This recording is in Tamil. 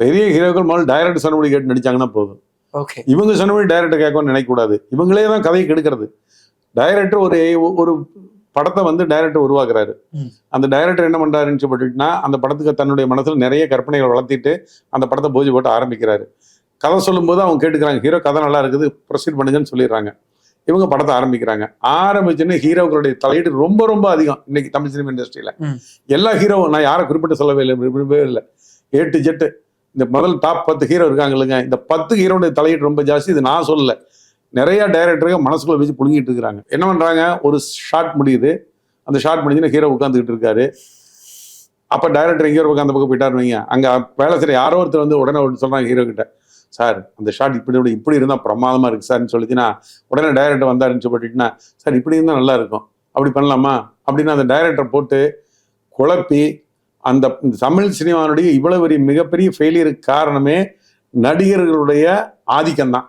பெரிய ஹீரோக்கள் முதல்ல டைரக்டர் சொன்னபடி கேட்டு நடிச்சாங்கன்னா போதும். ஓகே. இவங்க சொன்னபடி டைரக்டர் கேட்கணும்னு நினைக்கக்கூடாது. இவங்களே தான் கதையை கெடுக்கிறது. டைரக்டர் ஒரு படத்தை வந்து டைரக்டர் உருவாக்குறாரு. அந்த டைரக்டர் என்ன பண்றாருன்னு சொல்லிட்டுனா, அந்த படத்துக்கு தன்னுடைய மனசுல நிறைய கற்பனைகளை வளர்த்திட்டு அந்த படத்தை போஜி போட்டு ஆரம்பிக்கிறாரு. கதை சொல்லும்போது அவங்க கேட்டுக்கிறாங்க, ஹீரோ கதை நல்லா இருக்குது, ப்ரொசீட் பண்ணுங்கன்னு சொல்லிடுறாங்க. இவங்க படத்தை ஆரம்பிக்கிறாங்க. ஆரம்பிச்சுன்னு ஹீரோக்களுடைய தலையீடு ரொம்ப ரொம்ப அதிகம் இன்னைக்கு தமிழ் சினிமா இண்டஸ்ட்ரியில. எல்லா ஹீரோவும், நான் யாரை குறிப்பிட்டு சொல்லவே இல்லை, A to Z இந்த முதல் டாப் 10 ஹீரோ இருக்காங்க இல்லைங்க, இந்த 10 ஹீரோடைய தலையீடு ரொம்ப ஜாஸ்தி. இது நான் சொல்லல, நிறைய டைரக்டர்கள் மனசுக்குள்ள வச்சு புழுங்கிட்டு இருக்கிறாங்க. என்ன பண்றாங்க, ஒரு ஷாட் முடியுது, அந்த ஷாட் முடிஞ்சுன்னா ஹீரோ உட்காந்துக்கிட்டு இருக்காரு. அப்ப டைரக்டர் எங்கேயோ ஒரு பக்கம் அந்த பக்கம் போயிட்டாரு வைங்க, அங்க வேலை செய்யற யாரோ ஒருத்தர் வந்து உடனே சொல்றாங்க ஹீரோ கிட்ட, சார் அந்த ஷாட் இப்படி இருந்தால் பிரமாதமா இருக்கு சார்ன்னு சொல்லிச்சுன்னா, உடனே டைரக்டர் வந்தாருன்னு சொல்லிட்டுனா, சார் இப்படி இருந்தால் நல்லா இருக்கும், அப்படி பண்ணலாமா அப்படின்னு அந்த டைரக்டர் போட்டு குழப்பி, அந்த தமிழ் சினிமாவுடைய இவ்வளவு மிகப்பெரிய ஃபெயிலியருக்கு காரணமே நடிகர்களுடைய ஆதிக்கம் தான்.